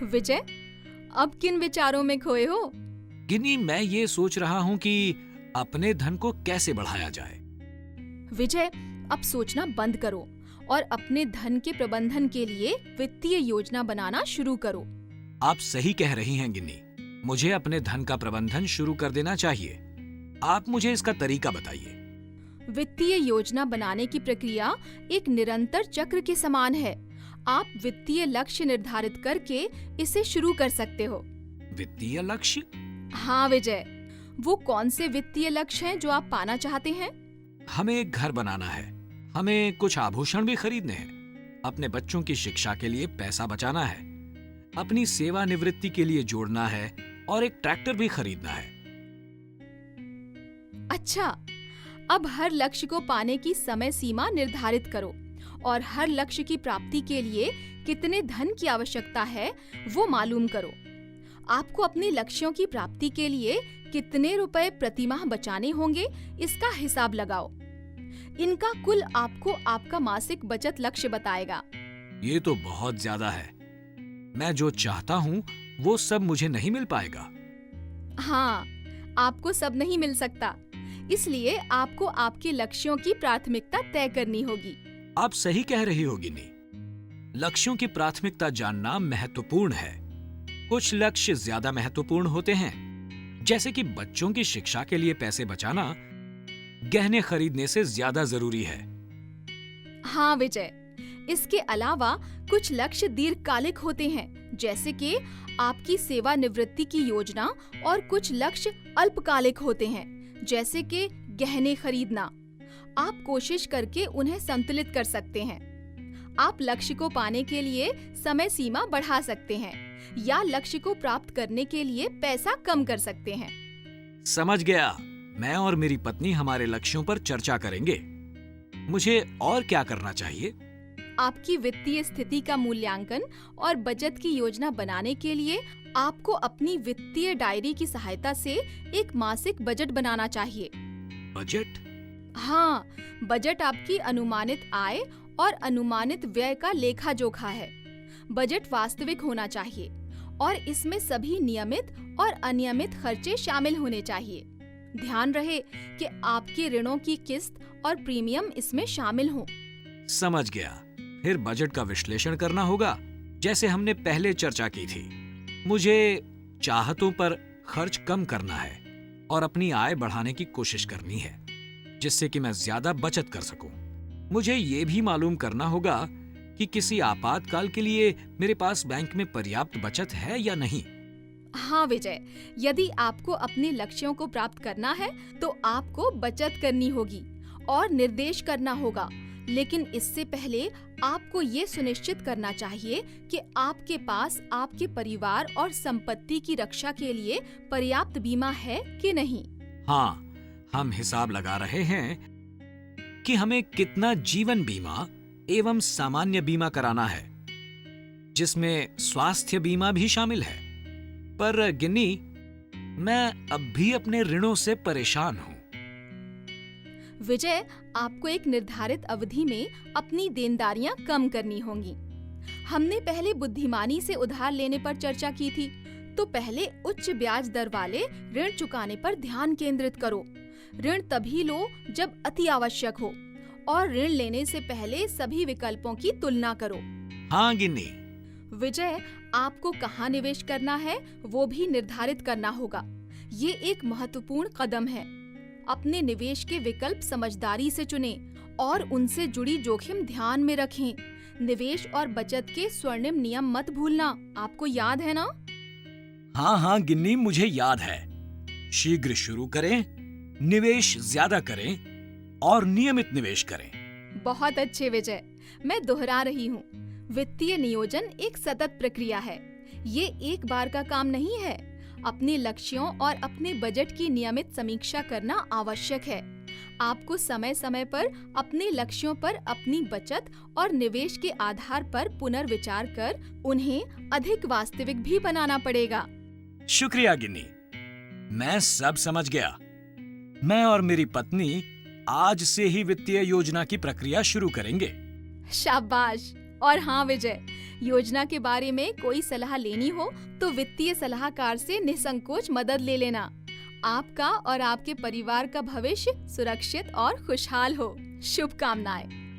विजय, अब किन विचारों में खोए हो? गिन्नी, मैं ये सोच रहा हूँ कि अपने धन को कैसे बढ़ाया जाए। विजय, अब सोचना बंद करो और अपने धन के प्रबंधन के लिए वित्तीय योजना बनाना शुरू करो। आप सही कह रही हैं गिन्नी, मुझे अपने धन का प्रबंधन शुरू कर देना चाहिए। आप मुझे इसका तरीका बताइए। वित्तीय योजना बनाने की प्रक्रिया एक निरंतर चक्र के समान है। आप वित्तीय लक्ष्य निर्धारित करके इसे शुरू कर सकते हो। वित्तीय लक्ष्य? हाँ विजय, वो कौन से वित्तीय लक्ष्य हैं जो आप पाना चाहते हैं? हमें एक घर बनाना है, हमें कुछ आभूषण भी खरीदने हैं, अपने बच्चों की शिक्षा के लिए पैसा बचाना है, अपनी सेवानिवृत्ति के लिए जोड़ना है और एक ट्रैक्टर भी खरीदना है। अच्छा, अब हर लक्ष्य को पाने की समय सीमा निर्धारित करो और हर लक्ष्य की प्राप्ति के लिए कितने धन की आवश्यकता है वो मालूम करो। आपको अपने लक्ष्यों की प्राप्ति के लिए कितने रुपए प्रति माह बचाने होंगे, इसका हिसाब लगाओ। इनका कुल आपको आपका मासिक बचत लक्ष्य बताएगा। ये तो बहुत ज्यादा है। मैं जो चाहता हूँ वो सब मुझे नहीं मिल पाएगा। हाँ, आपको सब नहीं मिल सकता, इसलिए आपको आपके लक्ष्यों की प्राथमिकता तय करनी होगी। आप सही कह रही हो गिन्नी। लक्ष्यों की प्राथमिकता जानना महत्वपूर्ण है। कुछ लक्ष्य ज्यादा महत्वपूर्ण होते हैं, जैसे कि बच्चों की शिक्षा के लिए पैसे बचाना गहने खरीदने से ज्यादा जरूरी है। हाँ विजय, इसके अलावा कुछ लक्ष्य दीर्घकालिक होते हैं, जैसे कि आपकी सेवानिवृत्ति की योजना, और कुछ लक्ष्य अल्पकालिक होते हैं, जैसे कि गहने खरीदना। आप कोशिश करके उन्हें संतुलित कर सकते हैं। आप लक्ष्य को पाने के लिए समय सीमा बढ़ा सकते हैं या लक्ष्य को प्राप्त करने के लिए पैसा कम कर सकते हैं। समझ गया। मैं और मेरी पत्नी हमारे लक्ष्यों पर चर्चा करेंगे। मुझे और क्या करना चाहिए? आपकी वित्तीय स्थिति का मूल्यांकन और बचत की योजना बनाने के लिए आपको अपनी वित्तीय डायरी की सहायता से एक मासिक बजट बनाना चाहिए। बजट? हाँ, बजट आपकी अनुमानित आय और अनुमानित व्यय का लेखा जोखा है। बजट वास्तविक होना चाहिए और इसमें सभी नियमित और अनियमित खर्चे शामिल होने चाहिए। ध्यान रहे कि आपके ऋणों की किस्त और प्रीमियम इसमें शामिल हों। समझ गया। फिर बजट का विश्लेषण करना होगा, जैसे हमने पहले चर्चा की थी। मुझे चाहतों पर खर्च कम करना है और अपनी आय बढ़ाने की कोशिश करनी है, जिससे कि मैं ज्यादा बचत कर सकूं। मुझे ये भी मालूम करना होगा कि किसी आपातकाल के लिए मेरे पास बैंक में पर्याप्त बचत है या नहीं। हाँ विजय, यदि आपको अपने लक्ष्यों को प्राप्त करना है तो आपको बचत करनी होगी और निर्देश करना होगा, लेकिन इससे पहले आपको ये सुनिश्चित करना चाहिए कि आपके पास आपके परिवार और संपत्ति की रक्षा के लिए पर्याप्त बीमा है कि नहीं। हाँ, हम हिसाब लगा रहे हैं कि हमें कितना जीवन बीमा एवं सामान्य बीमा कराना है, जिसमें स्वास्थ्य बीमा भी शामिल है। पर गिन्नी, मैं अब भी अपने ऋणों से परेशान हूँ। विजय, आपको एक निर्धारित अवधि में अपनी देनदारियां कम करनी होंगी। हमने पहले बुद्धिमानी से उधार लेने पर चर्चा की थी, तो पहले उच्च ब्याज दर वाले ऋण चुकाने पर ध्यान केंद्रित करो। ऋण तभी लो जब अति आवश्यक हो और ऋण लेने से पहले सभी विकल्पों की तुलना करो। हाँ गिन्नी। विजय, आपको कहाँ निवेश करना है वो भी निर्धारित करना होगा। ये एक महत्वपूर्ण कदम है। अपने निवेश के विकल्प समझदारी से चुनें और उनसे जुड़ी जोखिम ध्यान में रखें। निवेश और बचत के स्वर्णिम नियम मत भूलना, आपको याद है ना? हाँ हाँ गिन्नी, मुझे याद है। शीघ्र शुरू करें, निवेश ज्यादा करें और नियमित निवेश करें। बहुत अच्छे विजय, मैं दोहरा रही हूँ, वित्तीय नियोजन एक सतत प्रक्रिया है। ये एक बार का काम नहीं है। अपने लक्ष्यों और अपने बजट की नियमित समीक्षा करना आवश्यक है। आपको समय समय पर अपने लक्ष्यों पर अपनी बचत और निवेश के आधार पर पुनर्विचार कर उन्हें अधिक वास्तविक भी बनाना पड़ेगा। शुक्रिया गिन्नी, मैं सब समझ गया। मैं और मेरी पत्नी आज से ही वित्तीय योजना की प्रक्रिया शुरू करेंगे। शाबाश। और हाँ विजय, योजना के बारे में कोई सलाह लेनी हो तो वित्तीय सलाहकार से निसंकोच मदद ले लेना। आपका और आपके परिवार का भविष्य सुरक्षित और खुशहाल हो। शुभकामनाएं।